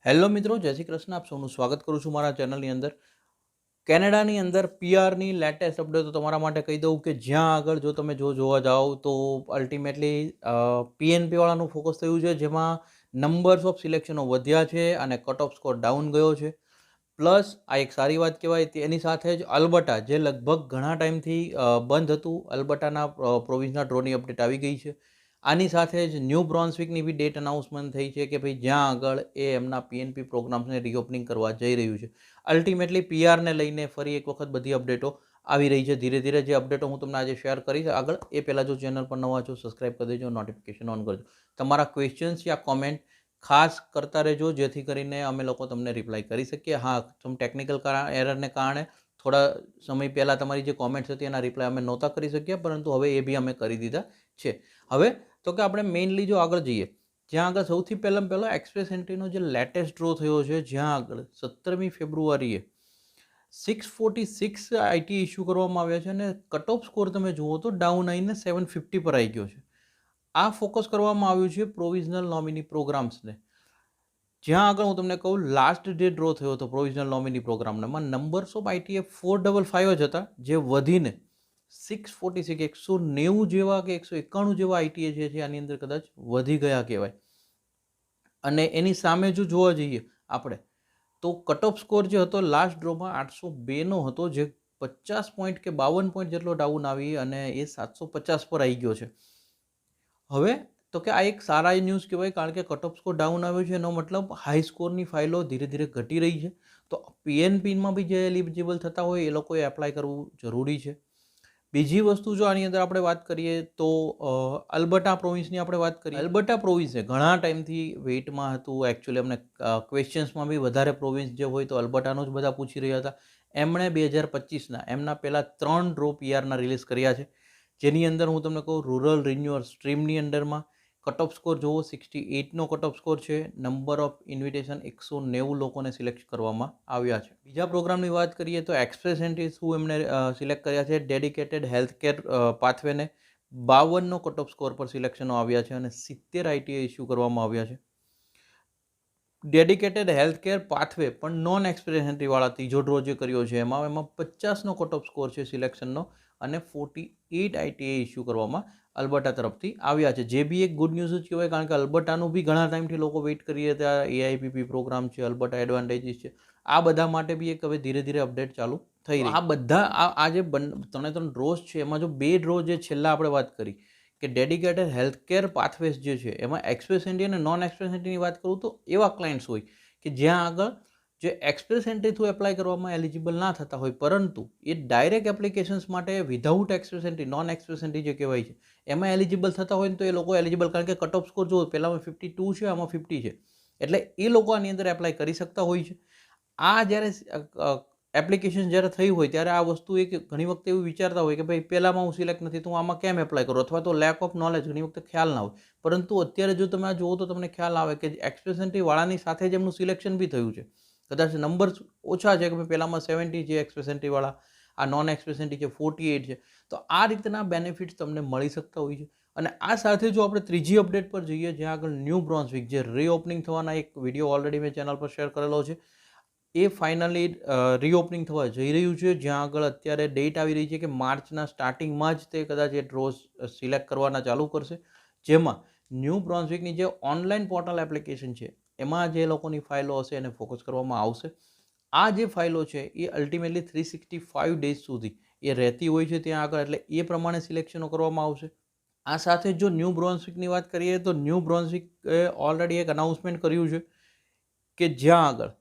Hello મિત્રો, જય શ્રી કૃષ્ણ. આપ સૌનું સ્વાગત કરું છું મારા ચેનલની અંદર. કેનેડાની અંદર પીઆરની લેટેસ્ટ અપડેટ તો તમારા માટે કહી દઉં કે જ્યાં આગળ જો તમે જોવા જાઓ તો અલ્ટિમેટલી પીએનપીવાળાનું ફોકસ થયું છે, જેમાં નંબર્સ ઓફ સિલેક્શનો વધ્યા છે અને કટ ઓફ સ્કોર ડાઉન ગયો છે. પ્લસ આ એક સારી વાત કહેવાય. એની સાથે જ અલ્બર્ટા, જે લગભગ ઘણા ટાઈમથી બંધ હતું, અલ્બર્ટાના પ્રોવિન્સના ડ્રોની અપડેટ આવી ગઈ છે. આની સાથે જ ન્યૂ બ્રોન્સવિકની બી ડેટ અનાઉન્સમેન્ટ થઈ છે કે ભાઈ જ્યાં આગળ એ એમના પીએનપી પ્રોગ્રામ્સને રીઓપનિંગ કરવા જઈ રહ્યું છે. અલ્ટિમેટલી પીઆરને લઈને ફરી એક વખત બધી અપડેટો આવી રહી છે. ધીરે ધીરે જે અપડેટો હું તમને આજે શેર કરીશ આગળ, એ પહેલાં જો ચેનલ પર નવા છો સબસ્ક્રાઈબ કરી દેજો, નોટિફિકેશન ઓન કરજો. તમારા ક્વેશ્ચન્સ યા કોમેન્ટ ખાસ કરતા રહેજો, જેથી કરીને અમે લોકો તમને રિપ્લાય કરી શકીએ. હા, some ટેકનિકલ એરરને કારણે થોડા સમય પહેલાં તમારી જે કોમેન્ટ્સ હતી એના રિપ્લાય અમે નહોતા કરી શક્યા, પરંતુ હવે એ બી અમે કરી દીધા છે. હવે તો કે આપણે મેઇનલી જો આગળ જઈએ, જ્યાં આગળ સૌથી પહેલો એક્સપ્રેસ એન્ટ્રીનો જે લેટેસ્ટ ડ્રો થયો છે, જ્યાં આગળ 17મી ફેબ્રુઆરીએ 646 આઈટી ઇસ્યુ કરવામાં આવ્યા છે અને કટ ઓફ સ્કોર તમે જુઓ તો ડાઉન આવીને 750 પર આવી ગયો છે. આ ફોકસ કરવામાં આવ્યું છે પ્રોવિઝનલ નોમિની પ્રોગ્રામ્સને. જ્યાં આગળ હું તમને કહું, લાસ્ટ ડે ડ્રો થયો હતો પ્રોવિઝનલ નોમિની પ્રોગ્રામમાં નંબર્સ ઓફ આઈટીએ 455 જ હતા, જે વધીને 646 190 જેવા કે 191 જેવા આઈટીએ જે છે આની અંદર કદાચ વધી ગયા કહેવાય. અને એની સામે જો જોવા જઈએ આપણે તો કટ ઓફ સ્કોર જે હતો લાસ્ટ ડ્રોમાં 802નો હતો, જે 50 પોઈન્ટ કે 52 પોઈન્ટ જેટલો ડાઉન આવી અને એ 750 પર આવી ગયો છે. હવે તો કે આ એક સારા ન્યૂઝ કહેવાય, કારણ કે કટ ઓફ સ્કોર ડાઉન આવ્યો છે એનો મતલબ હાઈ સ્કોરની ફાઇલો ધીરે ધીરે ઘટી રહી છે. તો પીએનપીમાં બી જે એલિજિબલ થતા હોય એ લોકોએ એપ્લાય કરવું જરૂરી છે. બીજી વસ્તુ જો આની અંદર આપણે વાત કરીએ તો અલ્બર્ટા પ્રોવિન્સની આપણે વાત કરીએ. અલ્બર્ટા પ્રોવિન્સે ઘણા ટાઈમથી વેઇટમાં હતું. એકચ્યુઅલી અમને ક્વેશ્ચન્સમાં બી વધારે પ્રોવિન્સ જે હોય તો અલ્બર્ટાનું જ બધા પૂછી રહ્યા હતા. એમણે 2025ના એમના પહેલાં 3 ડ્રો પીઆરના રિલીઝ કર્યા છે, જેની અંદર હું તમને કહું, રૂરલ રિન્યુઅલ સ્ટ્રીમની અંડરમાં કટ ઓફ સ્કોર જુઓ 68નો કટ ઓફ સ્કોર છે. નંબર ઓફ ઇન્વિટેશન 190 લોકોને સિલેક્ટ કરવામાં આવ્યા છે. બીજા પ્રોગ્રામની વાત કરીએ તો એક્સપ્રેસ એન્ટ્રી શું એમણે સિલેક્ટ કર્યા છે, ડેડિકેટેડ હેલ્થકેર પાથવેને 52નો કટ ઓફ સ્કોર પર સિલેક્શનો આવ્યા છે અને 70 આઈટીએ ઇસ્યુ કરવામાં આવ્યા છે. ડેડિકેટેડ હેલ્થકેર પાથવે પણ નોન એક્સપ્રેસ એન્ટ્રીવાળા ત્રીજો ડ્રો જે કર્યો છે એમાં 50નો કટ ઓફ સ્કોર છે સિલેક્શનનો અને 48 આઈટીએ ઇસ્યુ કરવામાં અલ્બર્ટા તરફથી આવ્યા છે, જે બી એક ગુડ ન્યૂઝ જ કહેવાય, કારણ કે અલ્બર્ટાનું બી ઘણા ટાઈમથી લોકો વેઇટ કરી રહ્યા હતા. એઆઈપીપી પ્રોગ્રામ છે, અલ્બર્ટા એડવાન્ટેજીસ છે, આ બધા માટે બી એક હવે ધીરે ધીરે અપડેટ ચાલુ થઈ રહી. આ બધા આ જે 3 ડ્રોઝ છે એમાં જો 2 ડ્રો જે છેલ્લા આપણે વાત કરી કે ડેડિકેટેડ હેલ્થકેર પાથવેઝ જે છે એમાં એક્સપ્રેસ એન્ટ્રી અને નોન એક્સપ્રેસ એન્ટ્રીની વાત કરું તો એવા ક્લાયન્ટ્સ હોય કે જ્યાં આગળ જે એક્સપ્રેસ એન્ટ્રી થ્રુ એપ્લાય કરવામાં એલિજિબલ ના થતા હોય, પરંતુ એ ડાયરેક્ટ એપ્લિકેશન્સ માટે without express entry, non express entry જે કહેવાય છે, એમાં એલિજિબલ થતા હોય ને તો એ લોકો એલિજિબલ, કારણ કે કટ ઓફ સ્કોર જો પહેલામાં 52 છે, આમાં 50 છે, એટલે એ લોકો આની અંદર એપ્લાય કરી શકતા હોય છે. આ જ્યારે એપ્લિકેશન જ્યારે થઈ હોય ત્યારે આ વસ્તુ એક ઘણી વખતે એવું વિચારતા હોય કે ભાઈ પહેલાંમાં હું સિલેક્ટ નથી તો હું આમાં કેમ એપ્લાય કરું, અથવા તો લેક ઓફ નોલેજ ઘણી વખતે ખ્યાલ ના હોય. પરંતુ અત્યારે જો તમે આ જુઓ તો તમને ખ્યાલ આવે કે એક્સપ્રેસ એન્ટ્રીવાળાની સાથે જ એમનું સિલેક્શન બી થયું છે. કદાચ નંબર ઓછા છે કે ભાઈ પહેલાંમાં 70 છે એક્સપ્રેસ એન્ટ્રીવાળા, આ નોન એક્સપ્રેસ એન્ટ્રી છે 48 છે. તો આ રીતના બેનિફિટ્સ તમને મળી શકતા હોય છે. અને આ સાથે જો આપણે ત્રીજી અપડેટ પર જઈએ, જ્યાં આગળ ન્યૂ બ્રોન્સવિક જે રીઓપનિંગ થવાના એક વિડીયો ઓલરેડી મેં ચેનલ પર શેર કરેલો છે, એ ફાઇનલી રીઓપનિંગ થવા જઈ રહ્યું છે. જ્યાં આગળ અત્યારે ડેટ આવી રહી છે કે માર્ચના સ્ટાર્ટિંગમાં જ તે કદાચ એ ડ્રોઝ સિલેક્ટ કરવાના ચાલુ કરશે, જેમાં ન્યૂ બ્રોન્સવિકની જે ઓનલાઈન પોર્ટલ એપ્લિકેશન છે એમાં જે લોકોની ફાઇલો હશે એને ફોકસ કરવામાં આવશે. આ જે ફાઇલો છે એ અલ્ટિમેટલી 365 ડેઝ સુધી એ રહેતી હોય છે ત્યાં આગળ, એટલે એ પ્રમાણે સિલેક્શનો કરવામાં આવશે. આ સાથે જો ન્યૂ બ્રોન્સવિકની વાત કરીએ તો ન્યૂ બ્રોન્સવિકે ઓલરેડી એક અનાઉન્સમેન્ટ કર્યું છે કે જ્યાં આગળ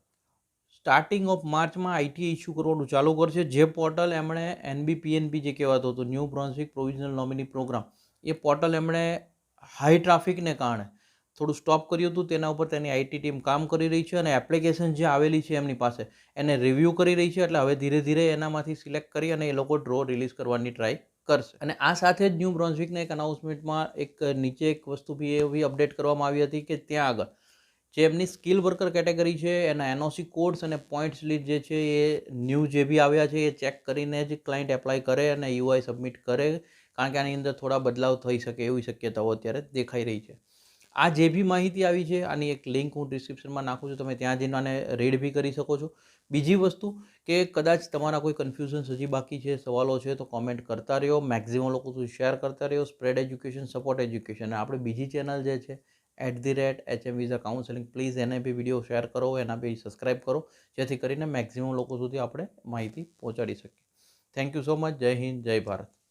સ્ટાર્ટિંગ ઓફ માર્ચમાં આઈટી ઇસ્યુ કરવાનું ચાલુ કરશે. જે પોર્ટલ એમણે એનબીપીએનપી જે કહેવાતો હતો, ન્યૂ બ્રોન્સવિક પ્રોવિઝનલ નોમિની પ્રોગ્રામ, એ પોર્ટલ એમણે હાઈ ટ્રાફિકને કારણે થોડું સ્ટોપ કર્યું હતું. તેના ઉપર તેની આઈટી ટીમ કામ કરી રહી છે અને એપ્લિકેશન જે આવેલી છે એમની પાસે એને રિવ્યૂ કરી રહી છે. એટલે હવે ધીરે ધીરે એનામાંથી સિલેક્ટ કરી અને એ લોકો ડ્રો રિલીઝ કરવાની ટ્રાય કરશે. અને આ સાથે જ ન્યૂ બ્રોન્સવિકના એક અનાઉન્સમેન્ટમાં એક નીચે એક વસ્તુ બી એવી અપડેટ કરવામાં આવી હતી કે ત્યાં આગળ જે એમની સ્કિલ વર્કર કેટેગરી છે એના એનઓસી કોડ્સ અને પોઈન્ટ્સ લીડ જે છે એ ન્યૂ જે બી આવ્યા છે એ ચેક કરીને જ ક્લાયન્ટ એપ્લાય કરે અને યુઆઈ સબમિટ કરે, કારણ કે આની અંદર થોડા બદલાવ થઈ શકે એવી શક્યતાઓ અત્યારે દેખાઈ રહી છે. આ જે બી માહિતી આવી છે આની એક લિંક હું ડિસ્ક્રિપ્શનમાં નાખું છું, તમે ત્યાં જઈને આને રીડ બી કરી શકો છો. બીજી વસ્તુ કે કદાચ તમારા કોઈ કન્ફ્યુઝન્સ હજી બાકી છે, સવાલો છે, તો કોમેન્ટ કરતા રહ્યો, મેક્સિમમ લોકો સુધી શેર કરતા રહ્યો. Spread education, support education. અને આપણે બીજી ચેનલ જે છે @HM Visa Counseling, પ્લીઝ એને બી વિડીયો શેર કરો, એના બી સબસ્ક્રાઈબ કરો, જેથી કરીને મેક્સિમમ લોકો સુધી આપણે માહિતી પહોંચાડી શકીએ. Thank you so much. જય હિન્દ, જય ભારત.